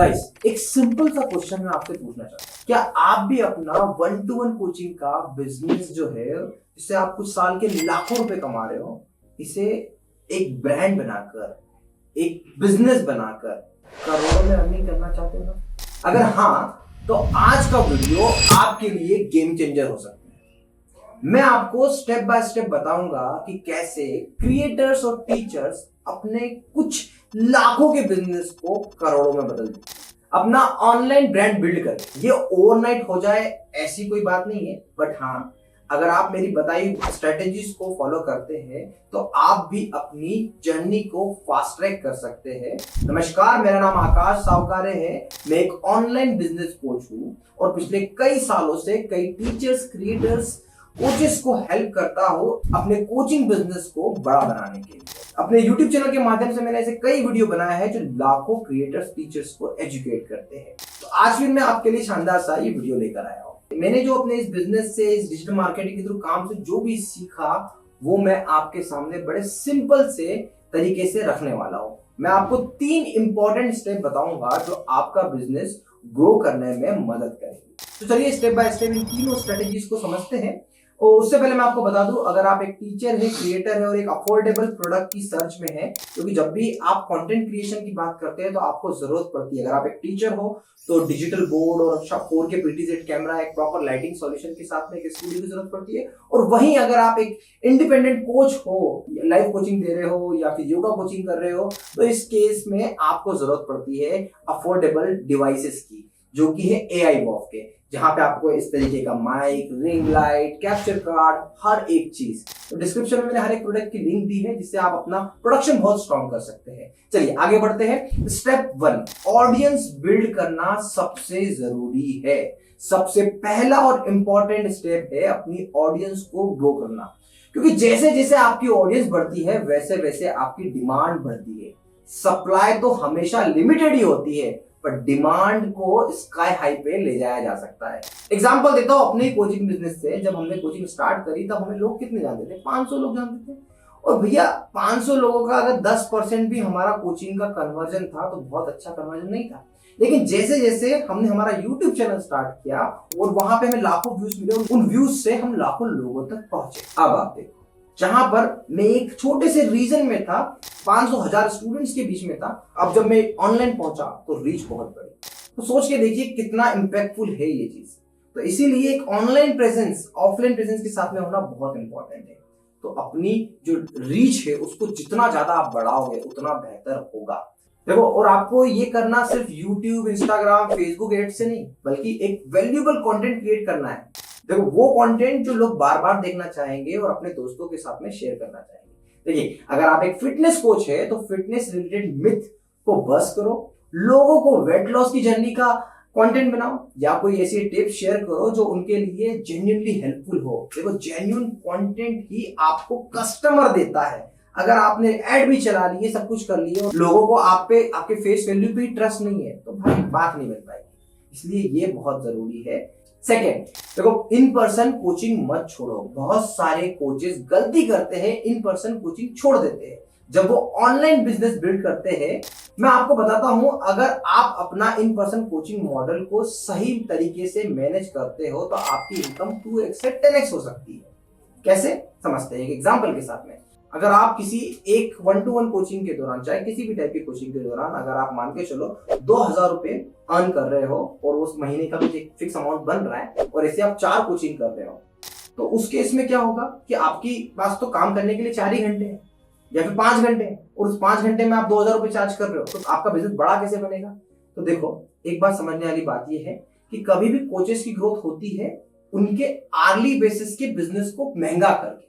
Guys, एक simple सा question मैं आपसे पूछना चाहता हूँ। क्या आप भी अपना 1-to-1 कोचिंग का बिजनेस जो है, जिससे आप कुछ साल के लाखों रुपए कमा रहे हो, इसे एक ब्रांड बनाकर, एक बिजनेस बनाकर करोड़ों में अर्निंग करना चाहते हो ना? अगर हाँ, तो आज का वीडियो आपके लिए गेम चेंजर हो सकता है। मैं आपको स्टेप बाय स्टेप बताऊंगा कि कैसे क्रिएटर्स और टीचर्स अपने कुछ लाखों के बिजनेस को करोड़ों में बदल दें। अपना ऑनलाइन ब्रांड बिल्ड करें। ये ओवरनाइट हो जाए ऐसी कोई बात नहीं है, बट हाँ, अगर आप मेरी बताई स्ट्रेटेजीज को फॉलो करते हैं तो आप भी अपनी जर्नी को फास्ट ट्रैक कर सकते हैं। नमस्कार, मेरा नाम आकाश सावकारे है। मैं एक ऑनलाइन बिजनेस कोच हूँ और पिछले कई सालों से कई टीचर्स, क्रिएटर्स, कोचेस को हेल्प करता हूँ अपने कोचिंग बिजनेस को बड़ा बनाने के लिए। अपने YouTube चैनल के माध्यम से मैंने ऐसे कई वीडियो बनाए हैं जो लाखों क्रिएटर्स, टीचर्स को एजुकेट करते हैं। तो आज फिर मैं आपके लिए शानदार सा ये वीडियो लेकर आया हूँ। मैंने जो अपने इस बिजनेस से, इस डिजिटल मार्केटिंग के थ्रू काम से जो भी सीखा, वो मैं आपके सामने बड़े सिंपल से तरीके से रखने वाला हूँ। मैं आपको 3 इंपॉर्टेंट स्टेप बताऊंगा जो आपका बिजनेस ग्रो करने में मदद करेगी। तो चलिए स्टेप बाय स्टेप इन तीनों स्ट्रेटेजीज को समझते हैं। और उससे पहले मैं आपको बता दूं, अगर आप एक टीचर है, क्रिएटर है और एक अफोर्डेबल प्रोडक्ट की सर्च में है, क्योंकि जब भी आप कंटेंट क्रिएशन की बात करते हैं तो आपको जरूरत पड़ती है। अगर आप एक टीचर हो तो डिजिटल बोर्ड और अच्छा 4K PTZ कैमरा, एक प्रॉपर लाइटिंग सॉल्यूशन के साथ में एक स्टूडियो की जरूरत पड़ती है। और वहीं अगर आप एक इंडिपेंडेंट कोच हो, लाइव कोचिंग दे रहे हो या फिर योगा कोचिंग कर रहे हो, तो इस केस में आपको जरूरत पड़ती है अफोर्डेबल डिवाइसेस की, जो कि है AI बॉफ के, जहां पे आपको इस तरीके का mic, ring light, capture card, हर एक चीज। तो डिस्क्रिप्शन में मैंने हर एक प्रोडक्ट की लिंक दी है, जिससे आप अपना प्रोडक्शन बहुत स्ट्रॉन्ग कर सकते हैं। चलिए आगे बढ़ते हैं। स्टेप 1, ऑडियंस बिल्ड करना सबसे जरूरी है। सबसे पहला और इंपॉर्टेंट स्टेप है अपनी ऑडियंस को ग्रो करना, क्योंकि जैसे जैसे आपकी ऑडियंस बढ़ती है वैसे वैसे आपकी डिमांड बढ़ती है। सप्लाई तो हमेशा लिमिटेड ही होती है, पर डिमांड को स्काई हाई पे ले जाया जा सकता है। एग्जांपल देता हूं अपने कोचिंग बिजनेस से। जब हमने कोचिंग स्टार्ट करी तब हमें लोग कितने जानते थे? 500 लोग जानते थे। और भैया 500 लोगों का अगर 10% भी हमारा कोचिंग का कन्वर्जन था तो बहुत अच्छा कन्वर्जन नहीं था। लेकिन जैसे जैसे हमने हमारा YouTube चैनल स्टार्ट किया और वहां पे हमें लाखों व्यूज मिले, उन व्यूज से हम लाखों लोगों तक पहुंचे। अब आप देखो, जहां पर मैं एक छोटे से रीजन में था, 500,000 स्टूडेंट्स के बीच में था, अब जब मैं ऑनलाइन पहुंचा तो रीच बहुत बड़ी। तो सोच के देखिए कितना इंपैक्टफुल है ये चीज। तो इसीलिए एक ऑनलाइन प्रेजेंस ऑफलाइन प्रेजेंस के साथ में होना बहुत इंपॉर्टेंट है। तो अपनी जो रीच है उसको जितना ज्यादा आप बढ़ाओगे उतना बेहतर होगा। देखो, और आपको ये करना सिर्फ YouTube, Instagram, Facebook एड से नहीं, बल्कि एक वैल्यूएबल कंटेंट क्रिएट करना है। देखो, वो कंटेंट जो लोग बार बार देखना चाहेंगे और अपने दोस्तों के साथ में शेयर करना चाहेंगे। देखिए, अगर आप एक फिटनेस कोच है तो फिटनेस रिलेटेड मिथ को बस करो, लोगों को वेट लॉस की जर्नी का कंटेंट बनाओ, या कोई ऐसी टिप्स शेयर करो जो उनके लिए जेन्युइनली हेल्पफुल हो। देखो, जेन्युइन कंटेंट ही आपको कस्टमर देता है। अगर आपने एड भी चला लिए, सब कुछ कर लिए और लोगों को आप पे, आपके फेस वैल्यू पे ट्रस्ट नहीं है, तो भाई बात नहीं बन पाएगी। इसलिए ये बहुत जरूरी है। सेकेंड, देखो, इन पर्सन कोचिंग मत छोड़ो। बहुत सारे कोचेस गलती करते हैं, इन पर्सन कोचिंग छोड़ देते हैं जब वो ऑनलाइन बिजनेस बिल्ड करते हैं। मैं आपको बताता हूं, अगर आप अपना इन पर्सन कोचिंग मॉडल को सही तरीके से मैनेज करते हो तो आपकी इनकम 2x से 10x हो सकती है। कैसे? समझते हैं एक एग्जांपल के साथ में। अगर आप किसी एक 1-to-1 कोचिंग के दौरान, चाहे किसी भी टाइप की कोचिंग के दौरान, अगर आप मान के चलो 2,000 रुपए अर्न कर रहे हो और उस महीने का कुछ एक फिक्स अमाउंट बन रहा है, और ऐसे आप 4 कोचिंग कर रहे हो, तो उस केस में क्या होगा कि आपकी पास तो काम करने के लिए 4 ही घंटे हैं या फिर 5 घंटे हैं, और उस 5 घंटे में आप 2,000 रुपए चार्ज कर रहे हो, तो आपका बिजनेस बड़ा कैसे बनेगा? तो देखो, एक बात समझने वाली बात यह है कि कभी भी कोचेस की ग्रोथ होती है उनके आर्ली बेसिस के बिजनेस को महंगा करके।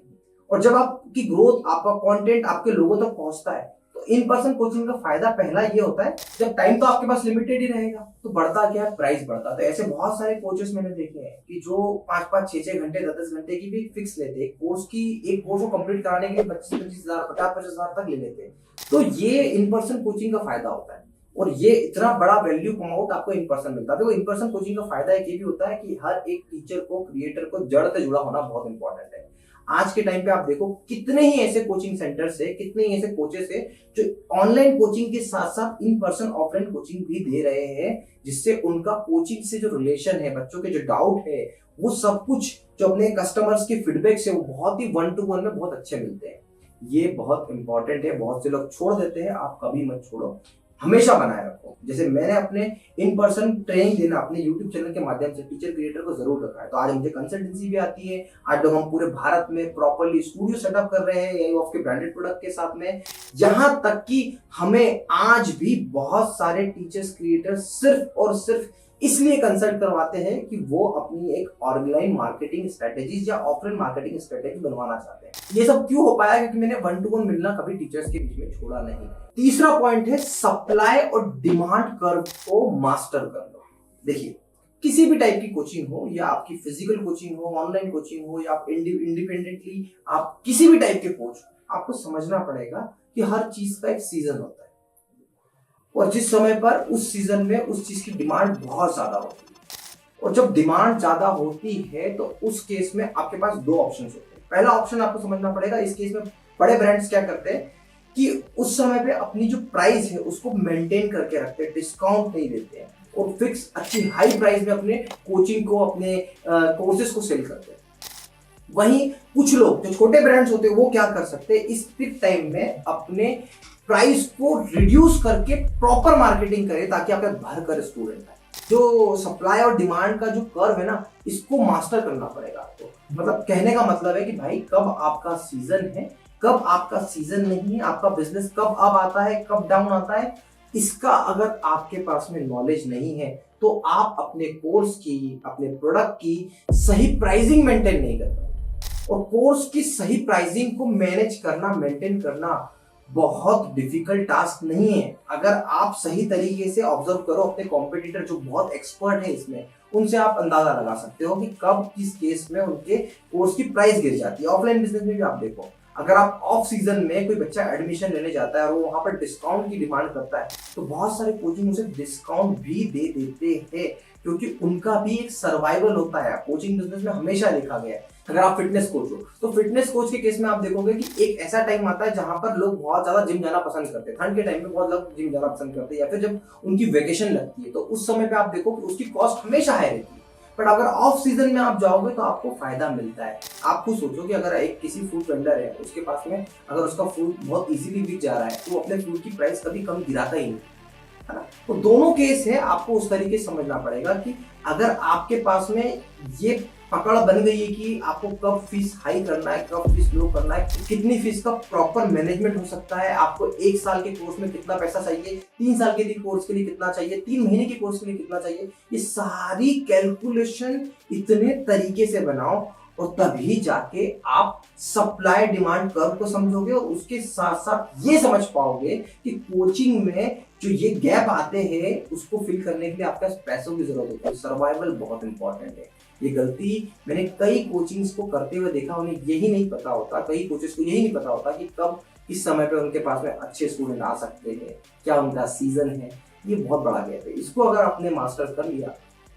और जब आपकी ग्रोथ, आपका कंटेंट आपके लोगों तक पहुंचता है, तो इन पर्सन कोचिंग का फायदा पहला ये होता है, जब टाइम तो आपके पास लिमिटेड ही रहेगा तो बढ़ता क्या है? प्राइस बढ़ता। तो ऐसे बहुत सारे कोचेस मैंने देखे हैं कि जो 5-5, 6-6 घंटे, 10-10 घंटे की भी फिक्स लेते हैं। एक कोर्स को कंप्लीट कराने के लिए 25-25 हजार, 50-50 हजार तक ले लेते हैं। तो ये इन पर्सन कोचिंग का फायदा होता है, और ये इतना बड़ा वैल्यू अमाउंट आपको इन पर्सन मिलता है। देखो, इन पर्सन कोचिंग का फायदा एक ये भी होता है कि हर एक टीचर को, क्रिएटर को जड़ से जुड़ा होना बहुत इंपॉर्टेंट है। आज के टाइम पे आप देखो कितने ही ऐसे कोचिंग सेंटर्स है, कितने ही ऐसे कोचेस है जो ऑनलाइन कोचिंग के साथ साथ इन पर्सन ऑफलाइन कोचिंग भी दे रहे हैं, जिससे उनका कोचिंग से जो रिलेशन है, बच्चों के जो डाउट है, वो सब कुछ जो अपने कस्टमर्स के फीडबैक से वो बहुत ही 1-to-1 में बहुत अच्छे मिलते हैं। ये बहुत इंपॉर्टेंट है। बहुत से लोग छोड़ देते हैं, आप कभी मत छोड़ो, हमेशा बनाए रखो। जैसे मैंने अपने इन पर्सन ट्रेनिंग देना अपने यूट्यूब चैनल के माध्यम से टीचर क्रिएटर को जरूर रखा है, तो आज मुझे कंसल्टेंसी भी आती है। आज लोग हम पूरे भारत में प्रॉपर्ली स्टूडियो सेटअप कर रहे हैं एआई ऑफ के ब्रांडेड प्रोडक्ट के साथ में, जहां तक कि हमें आज भी बहुत सारे टीचर्स क्रिएटर सिर्फ और सिर्फ इसलिए कंसल्ट करवाते हैं कि वो अपनी एक ऑनलाइन मार्केटिंग स्ट्रेटेजीज या ऑफलाइन मार्केटिंग स्ट्रेटेजी बनवाना चाहते हैं। ये सब क्यों हो पाया? क्योंकि मैंने 1-to-1 मिलना कभी टीचर्स के बीच में छोड़ा नहीं। तीसरा पॉइंट है सप्लाई और डिमांड कर्व को मास्टर कर लो। देखिए, किसी भी टाइप की कोचिंग हो, या आपकी फिजिकल कोचिंग हो, ऑनलाइन कोचिंग हो, या आप इंडिपेंडेंटली आप किसी भी टाइप के कोच, आपको समझना पड़ेगा कि हर चीज का एक सीजन होता है, और जिस समय पर उस सीजन में उस चीज की डिमांड बहुत ज्यादा होती है। और जब डिमांड ज्यादा होती है तो उस केस में आपके पास दो ऑप्शन होते हैं। पहला ऑप्शन आपको समझना पड़ेगा, इस केस में बड़े ब्रांड्स क्या करते हैं कि उस समय पे अपनी जो प्राइस है उसको मेंटेन करके रखते हैं, डिस्काउंट नहीं देते हैं, और फिक्स अच्छी हाई प्राइस में अपने कोचिंग को, अपने कोर्सेज को सेल करते हैं। वहीं कुछ लोग जो छोटे ब्रांड्स होते हैं वो क्या कर सकते हैं, इस पीक टाइम में अपने प्राइस को रिड्यूस करके प्रॉपर मार्केटिंग करे, ताकि आपके भर कर स्टूडेंट आए। जो सप्लाई और डिमांड का जो कर्व है ना, इसको मास्टर करना पड़ेगा आपको। मतलब कहने का मतलब है कि भाई कब आपका सीजन है, कब आपका सीजन नहीं है, आपका बिजनेस कब अप आता है, कब डाउन आता है, इसका अगर आपके पास में नॉलेज नहीं है तो आप अपने कोर्स की, अपने प्रोडक्ट की सही प्राइसिंग मेंटेन नहीं कर पाएंगे। और कोर्स की सही प्राइसिंग को मैनेज करना, मेंटेन करना बहुत डिफिकल्ट टास्क नहीं है। अगर आप सही तरीके से ऑब्जर्व करो अपने कॉम्पिटिटर जो बहुत एक्सपर्ट है इसमें, उनसे आप अंदाजा लगा सकते हो कि कब किस केस में उनके कोर्स की प्राइस गिर जाती है। ऑफलाइन बिजनेस में भी आप देखो, अगर आप ऑफ सीजन में कोई बच्चा एडमिशन लेने जाता है और वो वहां पर डिस्काउंट की डिमांड करता है, तो बहुत सारे कोचिंग उसे डिस्काउंट भी दे देते हैं, क्योंकि उनका भी एक सर्वाइवल होता है। कोचिंग बिजनेस में हमेशा देखा गया है। अगर आप फिटनेस कोच हो तो फिटनेस कोच के केस में आप देखोगे कि एक ऐसा टाइम आता है जहां पर लोग बहुत ज्यादा जिम जाना पसंद करते हैं। ठंड के टाइम में बहुत लोग जिम जाना पसंद करते हैं, या फिर जब उनकी वेकेशन लगती है तो उस समय पे आप देखो कि उसकी कॉस्ट हमेशा हाई रहती है। बट अगर ऑफ सीजन में आप जाओगे तो आपको फायदा मिलता है। आप खुद सोचो कि अगर एक किसी फ्रूट वेंडर है, उसके पास में अगर उसका फ्रूट बहुत इजीली बिक जा रहा है, तो अपने फ्रूट की प्राइस कभी कम गिराता ही नहीं, है ना। तो दोनों केस है, आपको उस तरीके से समझना पड़ेगा कि अगर आपके पास में ये पकड़ बन गई है कि आपको कब फीस हाई करना है, कब फीस लो करना है, कितनी फीस का प्रॉपर मैनेजमेंट हो सकता है, आपको 1 साल के कोर्स में कितना पैसा चाहिए, 3 साल के लिए कोर्स के लिए कितना चाहिए, 3 महीने के कोर्स के लिए कितना चाहिए, ये सारी कैलकुलेशन इतने तरीके से बनाओ, और तभी जाके आप सप्लाई डिमांड कर्व को समझोगे, और उसके साथ साथ ये समझ पाओगे कि कोचिंग में जो ये गैप आते हैं उसको फिल करने के लिए आपके पास पैसों की जरूरत होती है। सर्वाइवल बहुत इंपॉर्टेंट है। ये गलती मैंने कई कोचिंग्स को करते हुए देखा, उन्हें यही नहीं पता होता, कई कोचेस को यही नहीं पता होता कि कब किस समय पे उनके पास में अच्छे स्टूडेंट आ सकते हैं, क्या उनका सीजन है। ये बहुत बड़ा गैप है। इसको अगर आपने मास्टर कर लिया,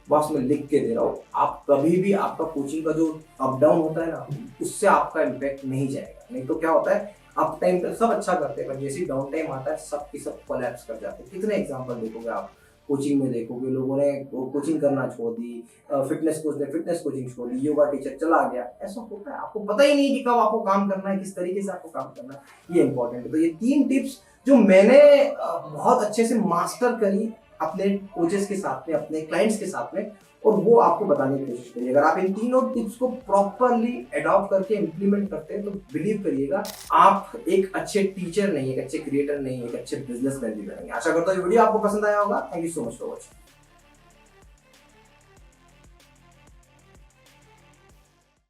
बॉक्स में लिख के दे रहा हूँ, आप कभी भी आपका कोचिंग का जो अप डाउन होता है ना, उससे आपका इम्पैक्ट नहीं जाएगा। नहीं तो क्या होता है, अप टाइम पे सब अच्छा करते हैं, पर जैसे डाउन टाइम आता है सब की सब कोलैप्स कर जाते हैं। कितने एग्जांपल देखोगे आप कोचिंग में, देखोगे लोगों ने कोचिंग करना छोड़ दी, फिटनेस कोच ने फिटनेस कोचिंग छोड़ दी, योगा टीचर चला गया। ऐसा होता है, आपको पता ही नहीं कि कब आपको काम करना है, किस तरीके से आपको काम करना है। ये इंपॉर्टेंट है। तो ये 3 टिप्स जो मैंने बहुत अच्छे से मास्टर करी अपने कोचेस के साथ में, अपने क्लाइंट्स के साथ में, और वो आपको बताने की कोशिश करिए। अगर आप इन तीनों टिप्स को प्रॉपरली अडॉप्ट करके इम्प्लीमेंट करते हैं तो बिलीव करिएगा, आप एक अच्छे टीचर नहीं, एक अच्छे क्रिएटर नहीं, एक अच्छे बिजनेसमैन भी बनेंगे। आशा करता हूँ ये वीडियो आपको पसंद आया होगा। Thank you so much for watching.